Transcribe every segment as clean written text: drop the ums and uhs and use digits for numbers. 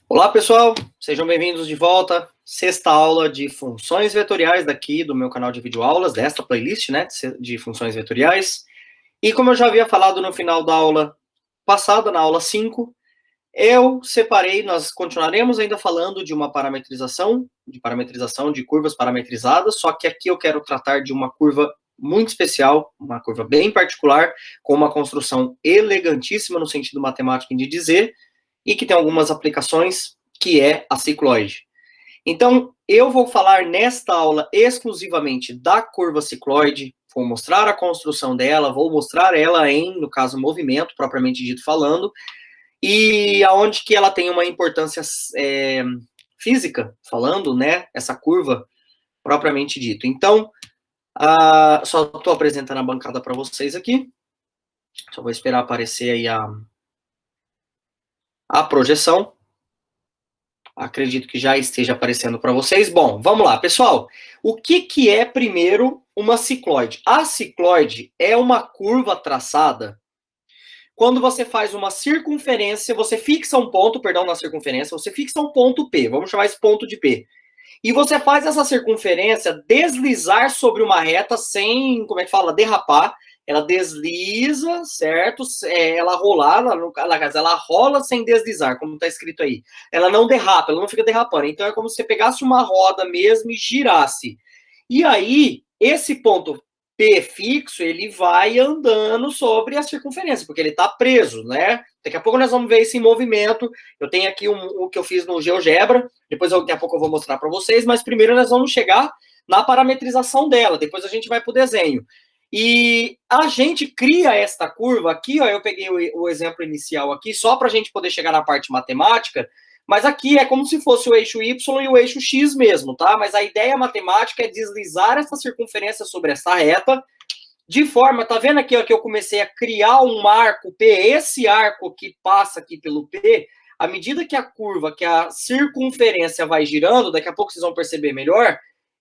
Olá, pessoal, sejam bem-vindos de volta. Sexta aula de funções vetoriais daqui do meu canal de videoaulas, desta playlist, né, de funções vetoriais. E como eu já havia falado no final da aula passada, na aula 5, eu separei, nós continuaremos ainda falando de uma parametrização de curvas parametrizadas, só que aqui eu quero tratar de uma curva muito especial, uma curva bem particular, com uma construção elegantíssima no sentido matemático de dizer, e que tem algumas aplicações, que é a cicloide. Então, eu vou falar nesta aula exclusivamente da curva cicloide, vou mostrar a construção dela, vou mostrar ela em, no caso, movimento, propriamente dito falando, e aonde que ela tem uma importância física, falando, né, essa curva, propriamente dito. Então, só estou apresentando a bancada para vocês aqui, só vou esperar aparecer aí a projeção. Acredito que já esteja aparecendo para vocês. Bom, vamos lá, pessoal. O que é, primeiro, uma cicloide? A cicloide é uma curva traçada quando você faz uma circunferência, você fixa um ponto, perdão, na circunferência, você fixa um ponto P, vamos chamar esse ponto de P. E você faz essa circunferência deslizar sobre uma reta sem, como é que fala, derrapar. Ela desliza, certo? Ela rolar, ela rola sem deslizar, como está escrito aí. Ela não derrapa, ela não fica derrapando. Então é como se você pegasse uma roda mesmo e girasse. E aí, esse ponto P fixo, ele vai andando sobre a circunferência, porque ele está preso, né? Daqui a pouco nós vamos ver isso em movimento. Eu tenho aqui o que eu fiz no GeoGebra, depois daqui a pouco eu vou mostrar para vocês, mas primeiro nós vamos chegar na parametrização dela, depois a gente vai para o desenho. E a gente cria esta curva aqui, ó, eu peguei o exemplo inicial aqui, só para a gente poder chegar na parte matemática, mas aqui é como se fosse o eixo Y e o eixo X mesmo, tá? Mas a ideia matemática é deslizar essa circunferência sobre essa reta, de forma, tá vendo aqui ó, que eu comecei a criar um arco P, esse arco que passa aqui pelo P, à medida que a curva, que a circunferência vai girando, daqui a pouco vocês vão perceber melhor,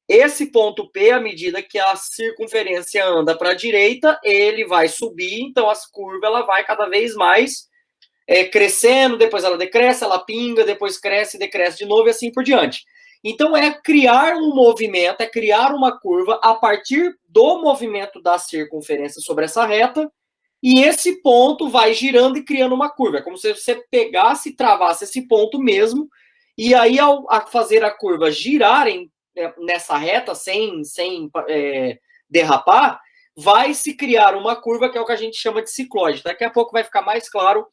esse ponto P, à medida que a circunferência anda para a direita, ele vai subir, então a curva ela vai cada vez mais crescendo, depois ela decresce, ela pinga, depois cresce, decresce de novo e assim por diante. Então é criar um movimento, é criar uma curva a partir do movimento da circunferência sobre essa reta, e esse ponto vai girando e criando uma curva. É como se você pegasse e travasse esse ponto mesmo, e aí ao fazer a curva girar nessa reta sem derrapar, vai se criar uma curva que é o que a gente chama de cicloide. Daqui a pouco vai ficar mais claro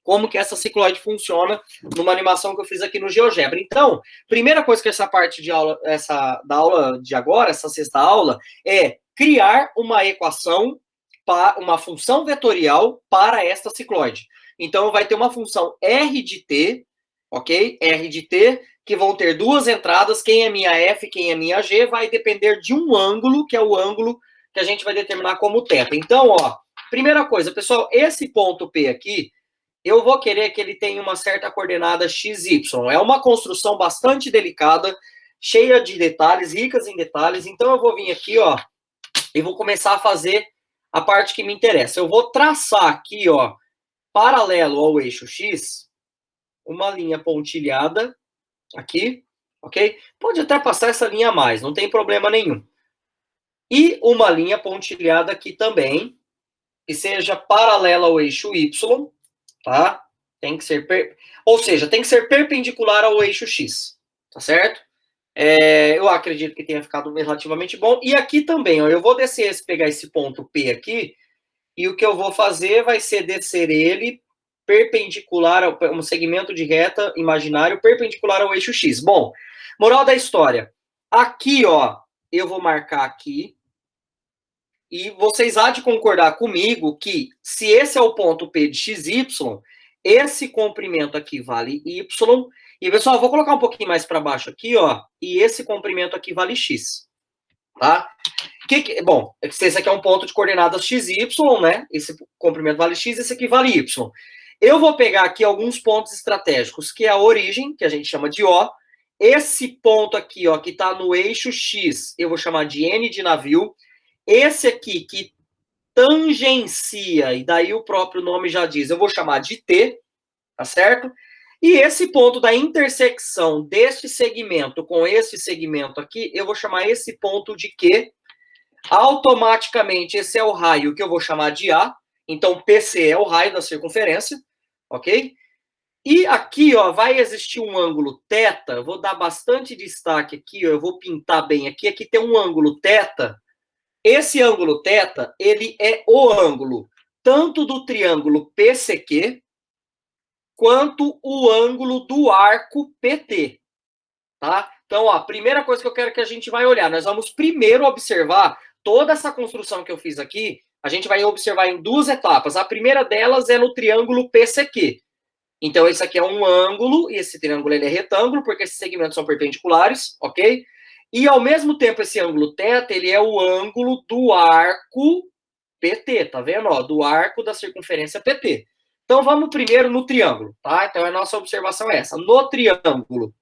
como que essa cicloide funciona numa animação que eu fiz aqui no GeoGebra. Então, primeira coisa que essa parte de aula, da aula de agora, essa sexta aula, é criar uma equação, uma função vetorial para esta cicloide. Então, vai ter uma função R de t, ok? R de t, que vão ter duas entradas, quem é minha F, quem é minha G, vai depender de um ângulo, que é o ângulo que a gente vai determinar como θ. Então, ó, primeira coisa, pessoal, esse ponto P aqui, eu vou querer que ele tenha uma certa coordenada XY. É uma construção bastante delicada, cheia de detalhes, ricas em detalhes. Então, eu vou vir aqui, ó, e vou começar a fazer a parte que me interessa. Eu vou traçar aqui, ó, paralelo ao eixo X, uma linha pontilhada aqui, ok? Pode até passar essa linha a mais, não tem problema nenhum. E uma linha pontilhada aqui também, que seja paralela ao eixo Y, tá? Tem que ser, ou seja, tem que ser perpendicular ao eixo X, tá certo? Eu acredito que tenha ficado relativamente bom. E aqui também, ó, eu vou descer, pegar esse ponto P aqui, e o que eu vou fazer vai ser descer ele perpendicular, um segmento de reta imaginário perpendicular ao eixo X. Bom, moral da história. Aqui, ó, eu vou marcar aqui, e vocês há de concordar comigo que, se esse é o ponto P de XY, esse comprimento aqui vale Y. E, pessoal, vou colocar um pouquinho mais para baixo aqui, ó. E esse comprimento aqui vale X. Tá? Bom, esse aqui é um ponto de coordenadas XY, né? Esse comprimento vale X, esse aqui vale Y. Eu vou pegar aqui alguns pontos estratégicos, que é a origem, que a gente chama de O. Esse ponto aqui, ó, que está no eixo X, eu vou chamar de N de navio. Esse aqui, que tangencia, e daí o próprio nome já diz, eu vou chamar de T, tá certo? E esse ponto da intersecção deste segmento com esse segmento aqui, eu vou chamar esse ponto de Q. Automaticamente, esse é o raio que eu vou chamar de A. Então, PC é o raio da circunferência, ok? E aqui, ó, vai existir um ângulo θ. Vou dar bastante destaque aqui, ó, eu vou pintar bem aqui. Aqui tem um ângulo θ. Esse ângulo θ, ele é o ângulo tanto do triângulo PCQ quanto o ângulo do arco PT, tá? Então, ó, a primeira coisa que eu quero que a gente vai olhar, nós vamos primeiro observar toda essa construção que eu fiz aqui, a gente vai observar em duas etapas. A primeira delas é no triângulo PCQ. Então, esse aqui é um ângulo, e esse triângulo ele é retângulo, porque esses segmentos são perpendiculares, ok? E, ao mesmo tempo, esse ângulo θ, ele é o ângulo do arco PT, tá vendo? Ó, do arco da circunferência PT. Então, vamos primeiro no triângulo, tá? Então, a nossa observação é essa. No triângulo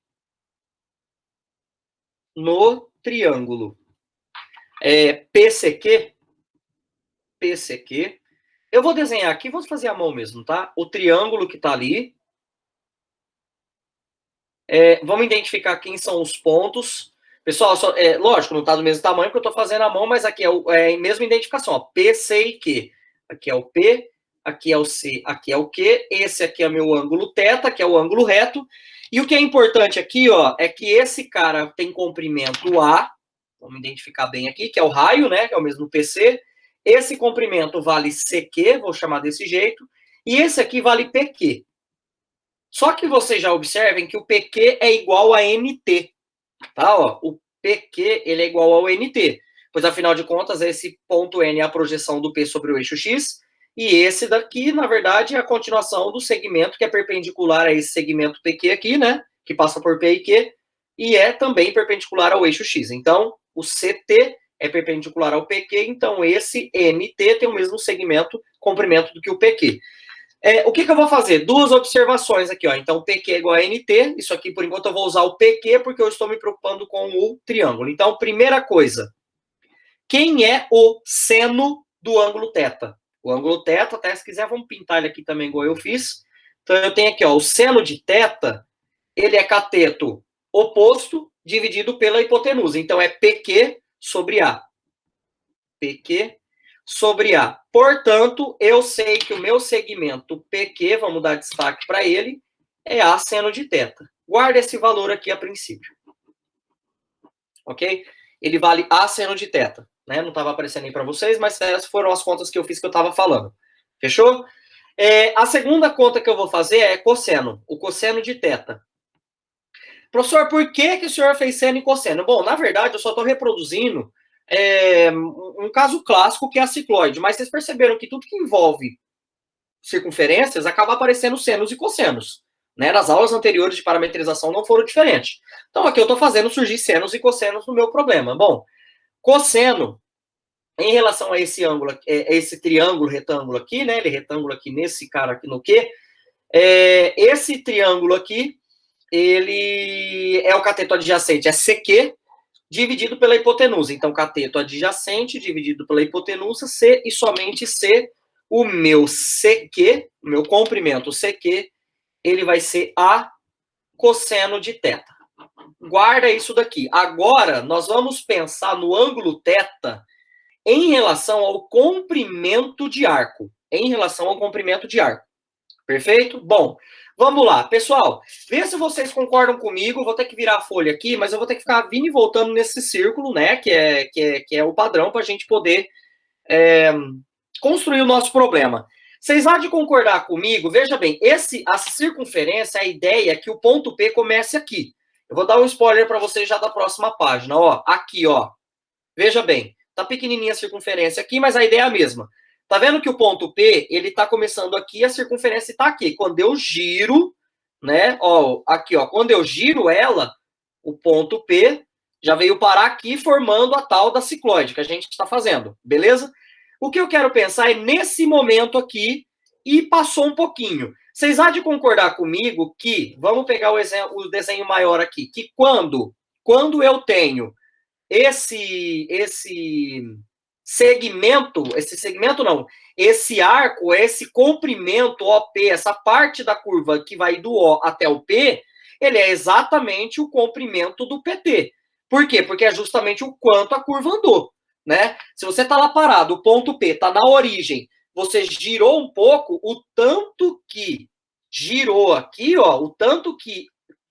PCQ, eu vou desenhar aqui, vou fazer a mão mesmo, tá? O triângulo que tá ali. Vamos identificar quem são os pontos. Pessoal, lógico, não tá do mesmo tamanho, porque eu tô fazendo a mão, mas aqui é a mesma identificação, ó, P, C e Q. Aqui é o P, aqui é o C, aqui é o Q. Esse aqui é meu ângulo θ, que é o ângulo reto. E o que é importante aqui, ó, é que esse cara tem comprimento A, vamos identificar bem aqui, que é o raio, né, que é o mesmo PC. Esse comprimento vale CQ, vou chamar desse jeito, e esse aqui vale PQ. Só que vocês já observem que o PQ é igual a NT, tá? Ó, o PQ ele é igual ao NT, pois afinal de contas esse ponto N é a projeção do P sobre o eixo X, e esse daqui, na verdade, é a continuação do segmento que é perpendicular a esse segmento PQ aqui, né? Que passa por P e Q, e é também perpendicular ao eixo X. Então, o CT é perpendicular ao PQ, então esse NT tem o mesmo segmento, comprimento do que o PQ. O que eu vou fazer? Duas observações aqui, ó. Então, PQ é igual a NT. Isso aqui, por enquanto, eu vou usar o PQ porque eu estou me preocupando com o triângulo. Então, primeira coisa. Quem é o seno do ângulo θ? O ângulo θ, até se quiser, vamos pintar ele aqui também, igual eu fiz. Então, eu tenho aqui, ó, o seno de θ, ele é cateto oposto dividido pela hipotenusa. Então, é PQ sobre A. PQ sobre A. Portanto, eu sei que o meu segmento PQ, vamos dar destaque para ele, é A seno de θ. Guarda esse valor aqui a princípio. Ok? Ele vale A seno de θ. Né? Não estava aparecendo aí para vocês, mas essas foram as contas que eu fiz que eu estava falando. Fechou? A segunda conta que eu vou fazer é cosseno. O cosseno de θ. Professor, por que o senhor fez seno e cosseno? Bom, na verdade, eu só estou reproduzindo um caso clássico que é a cicloide, mas vocês perceberam que tudo que envolve circunferências acaba aparecendo senos e cossenos, né? Nas aulas anteriores de parametrização não foram diferentes. Então aqui eu estou fazendo surgir senos e cossenos no meu problema. Bom, cosseno, em relação a esse ângulo, esse triângulo retângulo aqui, né? Ele é retângulo aqui nesse cara aqui no Q, esse triângulo aqui, ele é o cateto adjacente, é CQ, dividido pela hipotenusa. Então, cateto adjacente dividido pela hipotenusa, C e somente C. O meu CQ, o meu comprimento CQ, ele vai ser A cosseno de θ. Guarda isso daqui. Agora, nós vamos pensar no ângulo θ em relação ao comprimento de arco. Em relação ao comprimento de arco. Perfeito? Bom, vamos lá. Pessoal, vê se vocês concordam comigo. Vou ter que virar a folha aqui, mas eu vou ter que ficar vindo e voltando nesse círculo, né? Que é o padrão para a gente poder construir o nosso problema. Vocês há de concordar comigo? Veja bem, a circunferência, a ideia é que o ponto P comece aqui. Eu vou dar um spoiler para vocês já da próxima página. Ó, aqui, ó. Veja bem, tá pequenininha a circunferência aqui, mas a ideia é a mesma. Tá vendo que o ponto P, ele tá começando aqui, a circunferência tá aqui. Quando eu giro, né, ó, aqui, ó, quando eu giro ela, o ponto P já veio parar aqui, formando a tal da cicloide que a gente está fazendo, beleza? O que eu quero pensar é nesse momento aqui, e passou um pouquinho. Vocês há de concordar comigo que, vamos pegar o desenho maior aqui, que quando eu tenho esse segmento, esse arco, esse comprimento OP, essa parte da curva que vai do O até o P, ele é exatamente o comprimento do PT. Por quê? Porque é justamente o quanto a curva andou, né? Se você está lá parado, o ponto P está na origem, você girou um pouco, o tanto que girou aqui, ó, o tanto que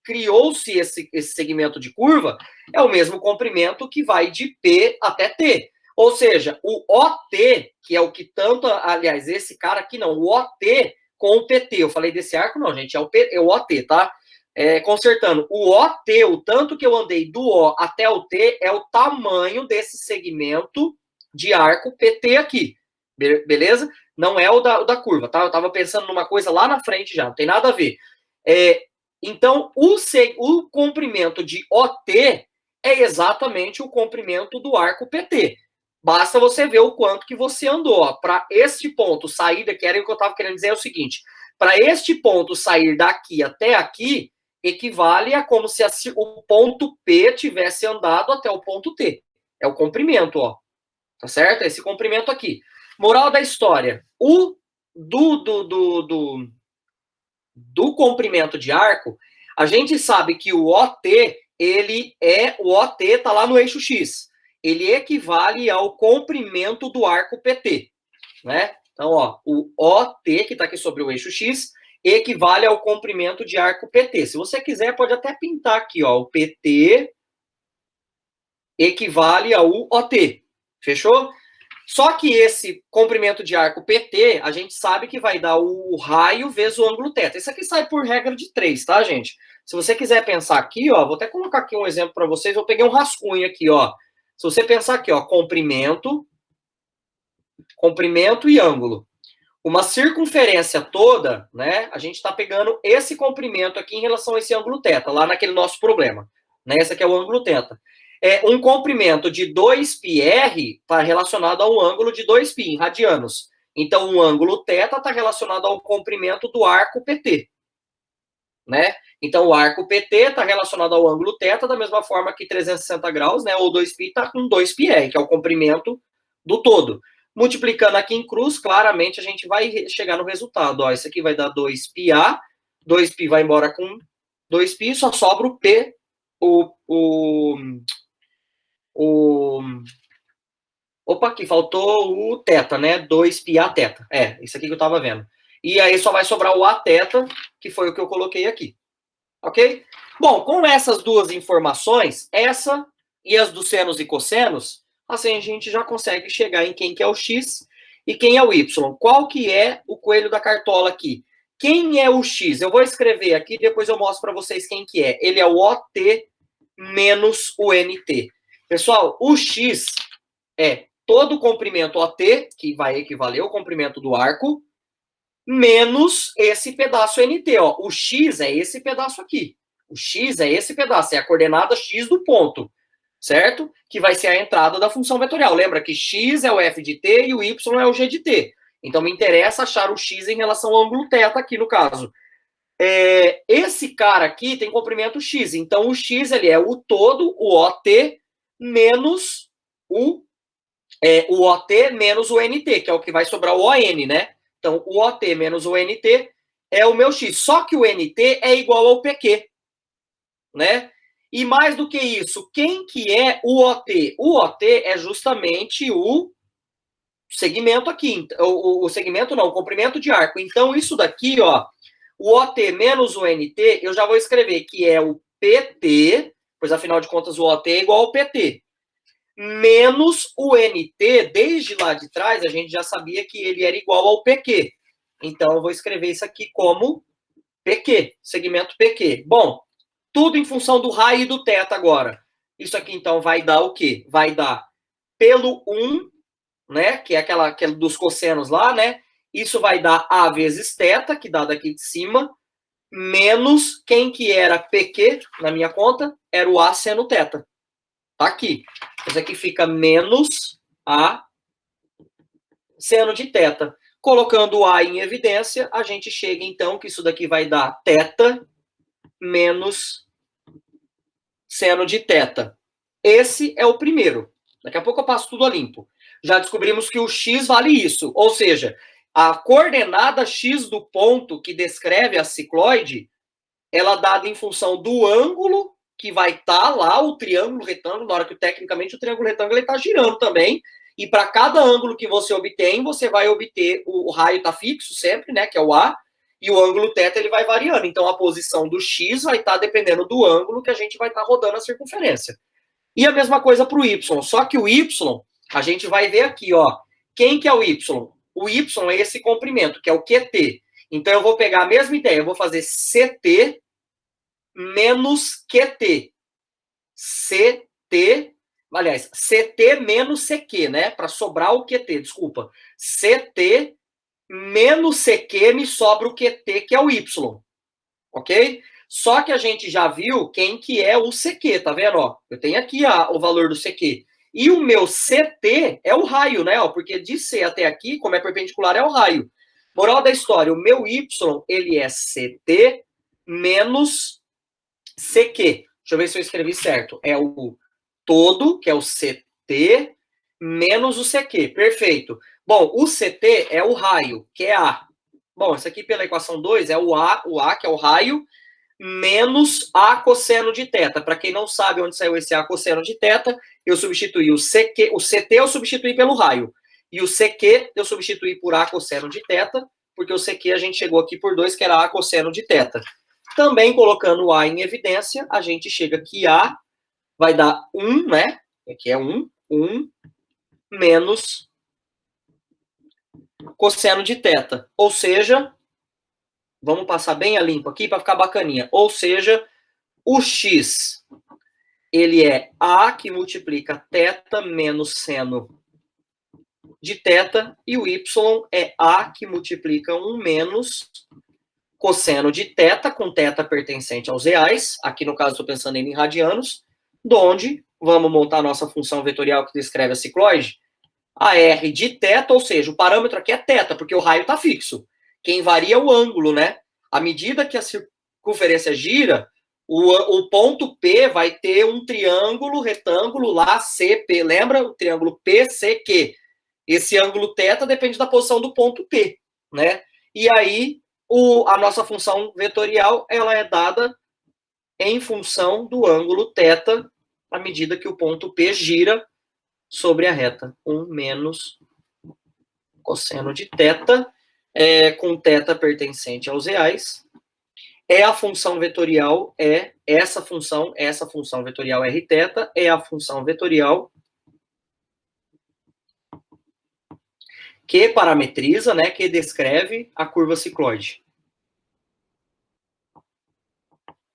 criou-se esse segmento de curva, é o mesmo comprimento que vai de P até T. Ou seja, o OT, que é o que tanto, aliás, esse cara aqui não, o OT com o PT. Eu falei desse arco, não, gente, é o OT, tá? Consertando, o OT, o tanto que eu andei do O até o T, é o tamanho desse segmento de arco PT aqui, beleza? Não é o da curva, tá? Eu tava pensando numa coisa lá na frente já, não tem nada a ver. Então, o comprimento de OT é exatamente o comprimento do arco PT. Basta você ver o quanto que você andou. Para este ponto sair daqui, era o que eu estava querendo dizer, é o seguinte, para este ponto sair daqui até aqui, equivale a como se o ponto P tivesse andado até o ponto T. É o comprimento, ó. Tá certo? Esse comprimento aqui. Moral da história. O do comprimento de arco, a gente sabe que o OT, o OT está lá no eixo X. Ele equivale ao comprimento do arco PT, né? Então, ó, o OT, que está aqui sobre o eixo X, equivale ao comprimento de arco PT. Se você quiser, pode até pintar aqui, ó, o PT equivale ao OT. Fechou? Só que esse comprimento de arco PT, a gente sabe que vai dar o raio vezes o ângulo θ. Isso aqui sai por regra de 3, tá, gente? Se você quiser pensar aqui, ó, vou até colocar aqui um exemplo para vocês. Eu peguei um rascunho aqui, ó. Se você pensar aqui, ó, comprimento e ângulo. Uma circunferência toda, né? A gente está pegando esse comprimento aqui em relação a esse ângulo θ, lá naquele nosso problema. Né? Esse aqui é o ângulo θ. Um comprimento de 2πr está relacionado a um ângulo de 2π em radianos. Então, o ângulo θ está relacionado ao comprimento do arco PT. Né? Então, o arco PT está relacionado ao ângulo θ, da mesma forma que 360 graus, né? Ou 2π está com 2πr, que é o comprimento do todo. Multiplicando aqui em cruz, claramente a gente vai chegar no resultado. Ó, isso aqui vai dar 2πa, 2π vai embora com 2π, só sobra o P, Opa, aqui faltou o θ, né? 2πa θ. Isso aqui que eu estava vendo. E aí só vai sobrar o a θ, que foi o que eu coloquei aqui. Ok? Bom, com essas duas informações, essa e as dos senos e cossenos, assim a gente já consegue chegar em quem que é o x e quem é o y. Qual que é o coelho da cartola aqui? Quem é o x? Eu vou escrever aqui, depois eu mostro para vocês quem que é. Ele é o OT menos o NT. Pessoal, o x é todo o comprimento OT, que vai equivaler ao comprimento do arco, menos esse pedaço NT. Ó. O x é esse pedaço aqui. O x é esse pedaço, é a coordenada x do ponto, certo? Que vai ser a entrada da função vetorial. Lembra que x é o f de t e o y é o g de t. Então, me interessa achar o x em relação ao ângulo θ aqui, no caso. Esse cara aqui tem comprimento x. Então, o x ele é o todo, o OT, menos o OT menos o NT, que é o que vai sobrar o ON, né? Então, o OT menos o NT é o meu X. Só que o NT é igual ao PQ, né? E mais do que isso, quem que é o OT? O OT é justamente o segmento aqui. O segmento não, o comprimento de arco. Então, isso daqui, ó, o OT menos o NT, eu já vou escrever que é o PT, pois afinal de contas o OT é igual ao PT. Menos o NT, desde lá de trás, a gente já sabia que ele era igual ao PQ. Então, eu vou escrever isso aqui como PQ, segmento PQ. Bom, tudo em função do raio e do θ agora. Isso aqui, então, vai dar o quê? Vai dar pelo 1, né, que é aquela dos cossenos lá, né? Isso vai dar A vezes θ, que dá daqui de cima, menos quem que era PQ na minha conta? Era o A seno θ. Tá aqui. Isso aqui fica menos A seno de θ. Colocando o A em evidência, a gente chega, então, que isso daqui vai dar θ menos seno de θ. Esse é o primeiro. Daqui a pouco eu passo tudo a limpo. já descobrimos que o x vale isso. Ou seja, a coordenada x do ponto que descreve a cicloide, ela é dada em função do ângulo que vai estar lá, o triângulo retângulo, na hora que tecnicamente o triângulo retângulo está girando também. E para cada ângulo que você obtém, você vai obter, o raio está fixo sempre, né, que é o A, e o ângulo θ ele vai variando. Então a posição do x vai estar dependendo do ângulo que a gente vai estar rodando a circunferência. E a mesma coisa para o y, só que o y, a gente vai ver aqui, ó, quem que é o y? O y é esse comprimento, que é o QT. Então eu vou pegar a mesma ideia, eu vou fazer CT menos QT. CT, aliás, CT menos CQ, né? Para sobrar o QT, desculpa. CT menos CQ me sobra o QT, que é o Y. Ok? Só que a gente já viu quem que é o CQ, tá vendo? Ó, eu tenho aqui o valor do CQ. E o meu CT é o raio, né? Ó, porque de C até aqui, como é perpendicular, é o raio. Moral da história, o meu Y, ele é CT menos CQ. Deixa eu ver se eu escrevi certo. É o todo, que é o CT, menos o CQ. Perfeito. Bom, o CT é o raio, que é A. Bom, isso aqui pela equação 2 é o A, que é o raio, menos A cosseno de θ. Para quem não sabe onde saiu esse A cosseno de θ, eu substituí o CQ, o CT eu substituí pelo raio. E o CQ eu substituí por A cosseno de θ, porque o CQ a gente chegou aqui por 2, que era A cosseno de θ. Também colocando o A em evidência, a gente chega que A vai dar 1, né? Aqui é 1 menos cosseno de θ. Ou seja, vamos passar bem a limpo aqui para ficar bacaninha. Ou seja, o x, ele é A que multiplica θ menos seno de θ, e o y é A que multiplica 1 menos cosseno de θ, com θ pertencente aos reais. Aqui no caso estou pensando em radianos, onde vamos montar a nossa função vetorial que descreve a cicloide, a r de θ, ou seja, o parâmetro aqui é θ, porque o raio está fixo. Quem varia é o ângulo, né? À medida que a circunferência gira, o ponto P vai ter um triângulo retângulo lá, CP. Lembra? O triângulo PCQ. Esse ângulo θ depende da posição do ponto P, né? E aí, a nossa função vetorial, ela é dada em função do ângulo θ, à medida que o ponto P gira sobre a reta. 1 menos cosseno de θ, com θ pertencente aos reais, é a função vetorial, é essa função vetorial rθ, é a função vetorial que parametriza, né, que descreve a curva cicloide.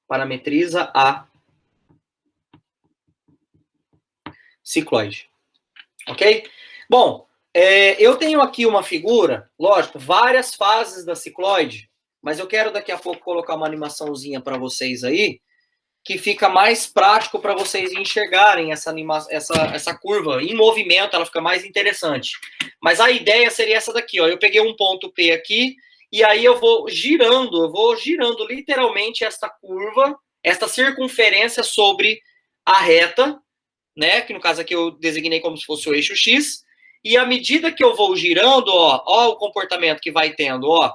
Parametriza a cicloide. Ok? Bom, eu tenho aqui uma figura, lógico, várias fases da cicloide, mas eu quero daqui a pouco colocar uma animaçãozinha para vocês aí, que fica mais prático para vocês enxergarem essa curva em movimento, ela fica mais interessante. Mas a ideia seria essa daqui, ó. Eu peguei um ponto P aqui, e aí eu vou girando literalmente esta curva, esta circunferência sobre a reta, né? Que no caso aqui eu designei como se fosse o eixo X, e à medida que eu vou girando, ó o comportamento que vai tendo, ó.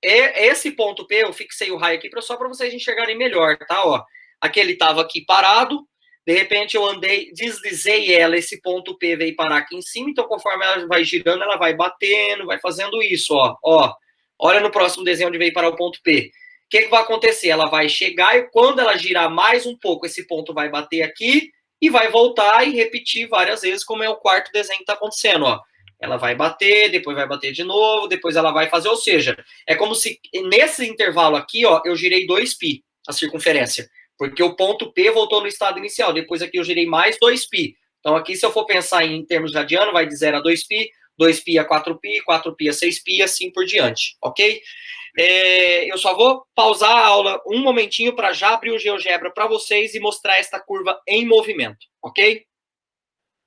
Esse ponto P, eu fixei o raio aqui só para vocês enxergarem melhor, tá? Ó. Aqui ele estava aqui parado, de repente eu deslizei ela, esse ponto P veio parar aqui em cima, então conforme ela vai girando, ela vai batendo, vai fazendo isso, ó. Olha no próximo desenho onde veio parar o ponto P. O que vai acontecer? Ela vai chegar e quando ela girar mais um pouco, esse ponto vai bater aqui e vai voltar e repetir várias vezes, como é o quarto desenho que está acontecendo, ó. Ela vai bater, depois vai bater de novo, depois ela vai fazer, ou seja, é como se nesse intervalo aqui, ó, eu girei 2π, a circunferência, porque o ponto P voltou no estado inicial, depois aqui eu girei mais 2π. Então aqui, se eu for pensar em termos radianos, vai de 0 a 2π, 2π a 4π, 4π a 6π, assim por diante, ok? Eu só vou pausar a aula um momentinho para já abrir o GeoGebra para vocês e mostrar esta curva em movimento, ok?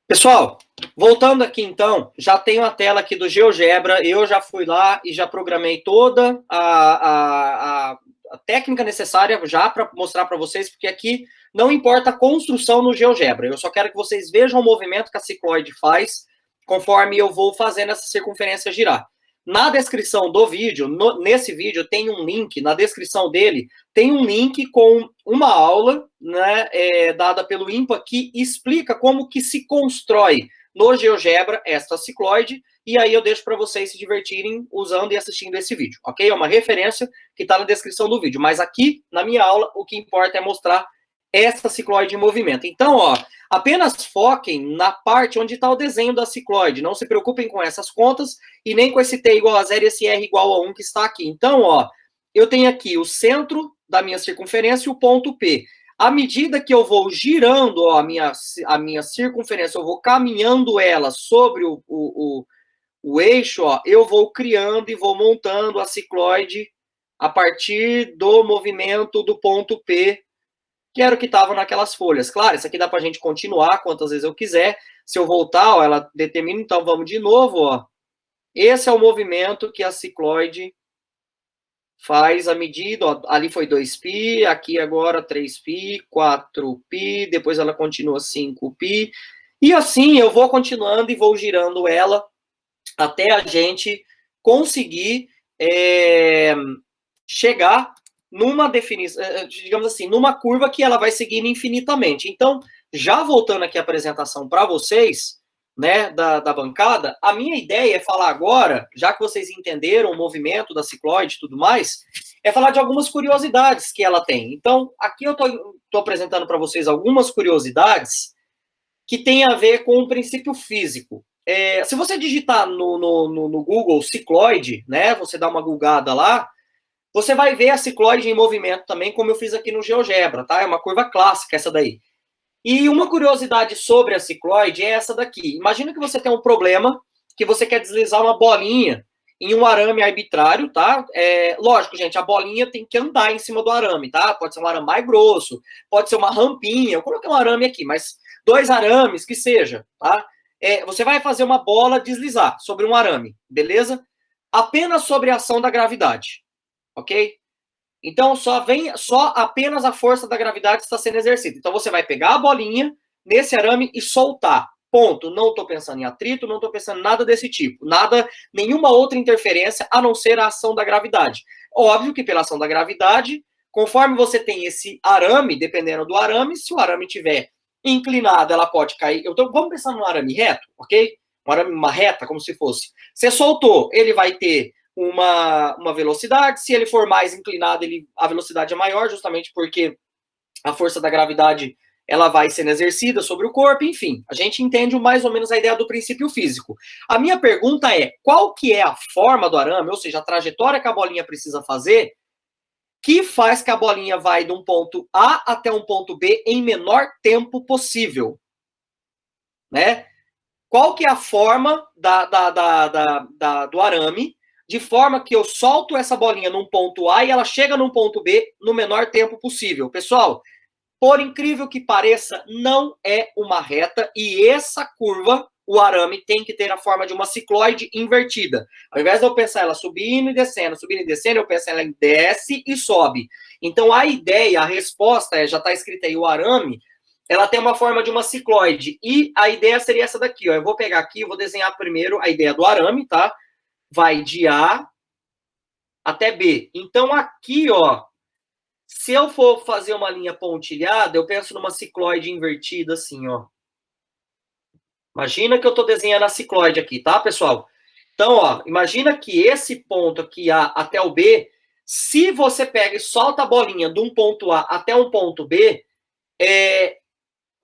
Pessoal, voltando aqui então, já tenho a tela aqui do GeoGebra, eu já fui lá e já programei toda a técnica necessária já para mostrar para vocês, porque aqui não importa a construção no GeoGebra, eu só quero que vocês vejam o movimento que a cicloide faz conforme eu vou fazendo essa circunferência girar. Na descrição do vídeo, nesse vídeo, tem um link, na descrição dele, tem um link com uma aula, né, dada pelo IMPA, que explica como que se constrói no GeoGebra esta cicloide, e aí eu deixo para vocês se divertirem usando e assistindo esse vídeo, ok? É uma referência que está na descrição do vídeo, mas aqui, na minha aula, o que importa é mostrar essa cicloide em movimento. Então, ó, apenas foquem na parte onde está o desenho da cicloide. Não se preocupem com essas contas e nem com esse T igual a 0 e esse R igual a 1 que está aqui. Então, ó, eu tenho aqui o centro da minha circunferência e o ponto P. À medida que eu vou girando ó, a minha circunferência, eu vou caminhando ela sobre o eixo, ó, eu vou criando e vou montando a cicloide a partir do movimento do ponto P, que era o que estava naquelas folhas. Claro, isso aqui dá para a gente continuar quantas vezes eu quiser. Se eu voltar, ó, ela determina, então vamos de novo. Ó. Esse é o movimento que a cicloide faz à medida. Ó, ali foi 2π, aqui agora 3π, 4π, depois ela continua 5π. E assim eu vou continuando e vou girando ela até a gente conseguir chegar numa definição, digamos assim, numa curva que ela vai seguindo infinitamente. Então, já voltando aqui a apresentação para vocês, né, da bancada, a minha ideia é falar agora, já que vocês entenderam o movimento da cicloide e tudo mais, é falar de algumas curiosidades que ela tem. Então, aqui eu tô apresentando para vocês algumas curiosidades que têm a ver com o princípio físico. Se você digitar no Google cicloide, né, você dá uma googada lá, você vai ver a cicloide em movimento também, como eu fiz aqui no GeoGebra, tá? É uma curva clássica essa daí. E uma curiosidade sobre a cicloide é essa daqui. Imagina que você tem um problema que você quer deslizar uma bolinha em um arame arbitrário, tá? Lógico, gente, a bolinha tem que andar em cima do arame, tá? Pode ser um arame mais grosso, pode ser uma rampinha. Eu coloquei um arame aqui, mas 2 arames que seja, tá? Você vai fazer uma bola deslizar sobre um arame, beleza? Apenas sobre a ação da gravidade. Ok? Então, só apenas a força da gravidade está sendo exercida. Então, você vai pegar a bolinha nesse arame e soltar. Ponto. Não estou pensando em atrito, não estou pensando em nada desse tipo. Nada, nenhuma outra interferência, a não ser a ação da gravidade. Óbvio que pela ação da gravidade, conforme você tem esse arame, dependendo do arame, se o arame estiver inclinado, ela pode cair. Vamos pensar num arame reto, ok? Um arame, uma reta, como se fosse. Você soltou, ele vai ter uma velocidade, se ele for mais inclinado, a velocidade é maior, justamente porque a força da gravidade ela vai sendo exercida sobre o corpo, enfim, a gente entende mais ou menos a ideia do princípio físico. A minha pergunta é, qual que é a forma do arame, ou seja, a trajetória que a bolinha precisa fazer, que faz que a bolinha vai de um ponto A até um ponto B em menor tempo possível, né? Qual que é a forma do arame, de forma que eu solto essa bolinha num ponto A e ela chega num ponto B no menor tempo possível. Pessoal, por incrível que pareça, não é uma reta e essa curva, o arame, tem que ter a forma de uma cicloide invertida. Ao invés de eu pensar ela subindo e descendo, eu penso ela desce e sobe. Então, a ideia, a resposta já está escrita aí, o arame, ela tem uma forma de uma cicloide. E a ideia seria essa daqui, ó. Eu vou pegar aqui, eu vou desenhar primeiro a ideia do arame, tá? Vai de A até B. Então, aqui, ó, se eu for fazer uma linha pontilhada, eu penso numa cicloide invertida assim, ó. Imagina que eu estou desenhando a cicloide aqui, tá, pessoal? Então, ó, imagina que esse ponto aqui, A até o B, se você pega e solta a bolinha de um ponto A até um ponto B,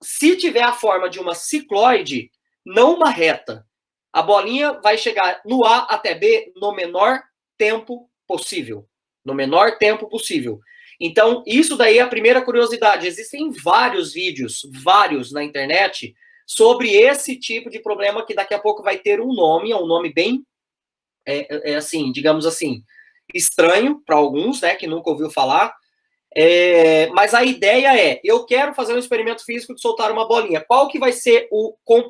se tiver a forma de uma cicloide, não uma reta, a bolinha vai chegar no A até B no menor tempo possível. No menor tempo possível. Então, isso daí é a primeira curiosidade. Existem vários vídeos, vários na internet, sobre esse tipo de problema que daqui a pouco vai ter um nome, é um nome bem, assim, digamos assim, estranho para alguns, né, que nunca ouviu falar. Mas a ideia é, eu quero fazer um experimento físico de soltar uma bolinha. Qual que vai ser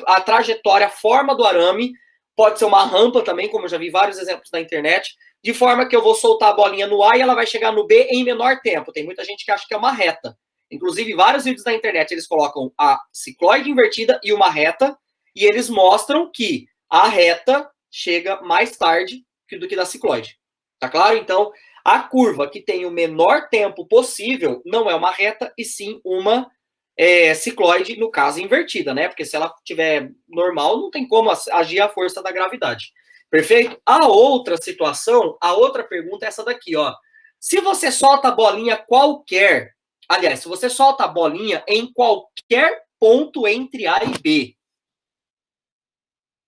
a trajetória, a forma do arame? Pode ser uma rampa também, como eu já vi vários exemplos na internet, de forma que eu vou soltar a bolinha no A e ela vai chegar no B em menor tempo. Tem muita gente que acha que é uma reta. Inclusive, vários vídeos na internet, eles colocam a cicloide invertida e uma reta, e eles mostram que A reta chega mais tarde do que da cicloide. Tá claro? Então, a curva que tem o menor tempo possível não é uma reta, e sim uma cicloide, no caso, invertida, né? Porque se ela tiver normal, não tem como agir a força da gravidade. Perfeito? A outra situação, a outra pergunta é essa daqui, ó. Se você solta a bolinha qualquer, aliás, se você solta a bolinha em qualquer ponto entre A e B,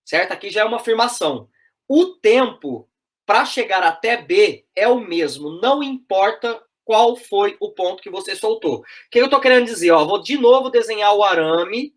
certo? Aqui já é uma afirmação. O tempo para chegar até B é o mesmo, não importa qual foi o ponto que você soltou. O que eu estou querendo dizer? Ó, vou de novo desenhar o arame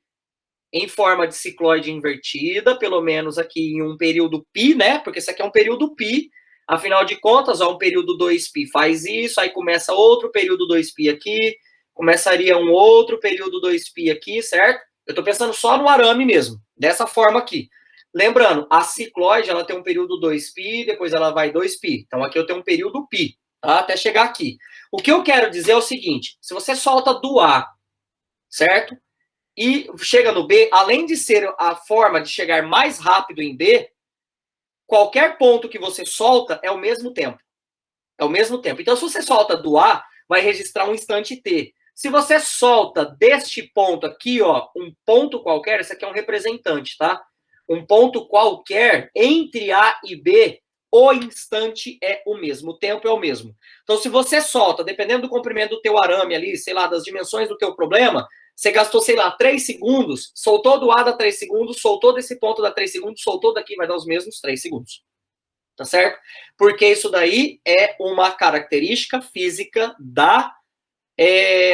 em forma de cicloide invertida, pelo menos aqui em um período π, né? Porque isso aqui é um período π. Afinal de contas, ó, um período 2π faz isso, aí começa outro período 2π aqui, começaria um outro período 2π aqui, certo? Eu estou pensando só no arame mesmo, dessa forma aqui. Lembrando, a cicloide, ela tem um período 2π, depois ela vai 2π. Então, aqui eu tenho um período π, tá? Até chegar aqui. O que eu quero dizer é o seguinte, se você solta do A, certo? E chega no B, além de ser a forma de chegar mais rápido em B, qualquer ponto que você solta é o mesmo tempo. É o mesmo tempo. Então, se você solta do A, vai registrar um instante T. Se você solta deste ponto aqui, ó, um ponto qualquer, esse aqui é um representante, tá? Um ponto qualquer entre A e B, o instante é o mesmo, o tempo é o mesmo. Então, se você solta, dependendo do comprimento do teu arame ali, sei lá, das dimensões do teu problema, você gastou, sei lá, 3 segundos, soltou do A dá 3 segundos, soltou desse ponto dá 3 segundos, soltou daqui vai dar os mesmos 3 segundos. Tá certo? Porque isso daí é uma característica física da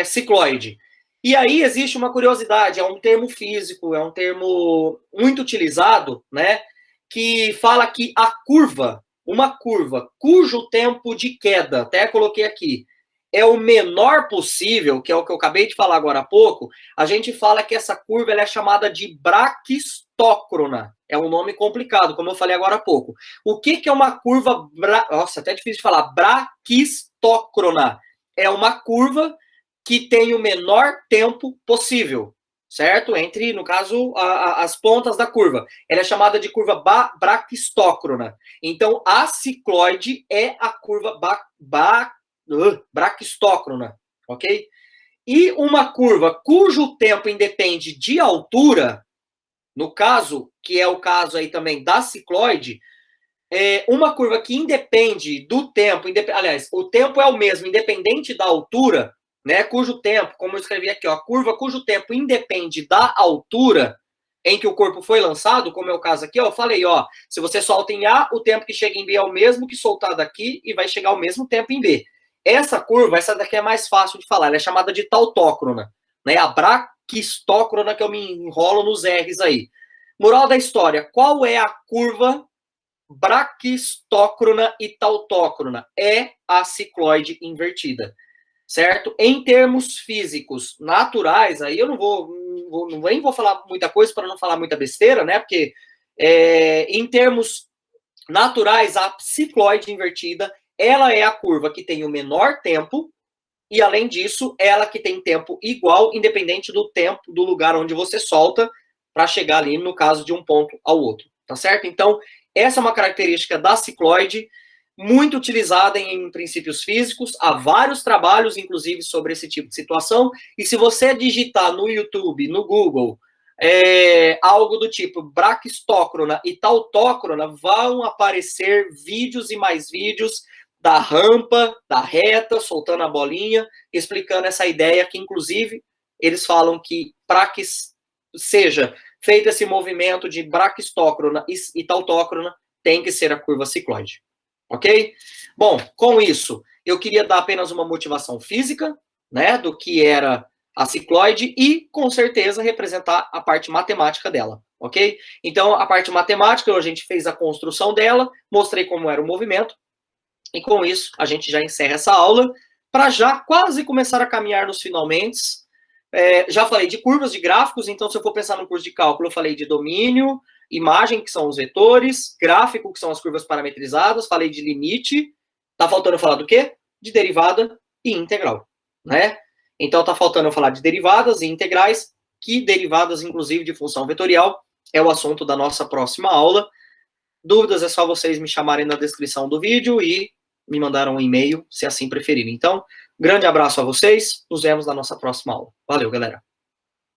cicloide. E aí existe uma curiosidade, é um termo físico, é um termo muito utilizado, né? Que fala que a curva, uma curva cujo tempo de queda, até coloquei aqui, é o menor possível, que é o que eu acabei de falar agora há pouco, a gente fala que essa curva ela é chamada de braquistócrona. É um nome complicado, como eu falei agora há pouco. O que é uma curva... Nossa, até difícil de falar. Braquistócrona. É uma curva que tem o menor tempo possível, certo? Entre, no caso, as pontas da curva. Ela é chamada de curva braquistócrona. Então, a cicloide é a curva braquistócrona, ok? E uma curva cujo tempo independe de altura, no caso, que é o caso aí também da cicloide, uma curva que independe do tempo, aliás, o tempo é o mesmo, independente da altura, né? Cujo tempo, como eu escrevi aqui, ó, curva cujo tempo independe da altura em que o corpo foi lançado, como é o caso aqui, ó, eu falei, ó, se você solta em A, o tempo que chega em B é o mesmo que soltar daqui e vai chegar ao mesmo tempo em B. Essa curva, essa daqui é mais fácil de falar, ela é chamada de tautócrona, né? A braquistócrona, que eu me enrolo nos R's aí. Moral da história, qual é a curva braquistócrona e tautócrona? É a cicloide invertida, certo? Em termos físicos naturais, aí eu nem vou falar muita coisa para não falar muita besteira, né? Porque em termos naturais, a cicloide invertida, ela é a curva que tem o menor tempo e, além disso, ela que tem tempo igual, independente do tempo do lugar onde você solta, para chegar ali, no caso, de um ponto ao outro, tá certo? Então, essa é uma característica da cicloide, muito utilizada em princípios físicos, há vários trabalhos, inclusive, sobre esse tipo de situação, e se você digitar no YouTube, no Google, algo do tipo braquistócrona e tautócrona, vão aparecer vídeos e mais vídeos da rampa, da reta, soltando a bolinha, explicando essa ideia que, inclusive, eles falam que para que seja feito esse movimento de braquistócrona e tautócrona, tem que ser a curva cicloide. Ok? Bom, com isso, eu queria dar apenas uma motivação física, né, do que era a cicloide e, com certeza, representar a parte matemática dela, ok? Então, a parte matemática, a gente fez a construção dela, mostrei como era o movimento, e com isso, a gente já encerra essa aula, para já quase começar a caminhar nos finalmente. Já falei de curvas, de gráficos, então se eu for pensar no curso de cálculo, eu falei de domínio, imagem, que são os vetores, gráfico, que são as curvas parametrizadas, falei de limite, tá faltando falar do quê? De derivada e integral, né? Então tá faltando eu falar de derivadas e integrais, que derivadas, inclusive, de função vetorial, é o assunto da nossa próxima aula. Dúvidas é só vocês me chamarem na descrição do vídeo e me mandaram um e-mail, se assim preferirem. Então, grande abraço a vocês, nos vemos na nossa próxima aula. Valeu, galera!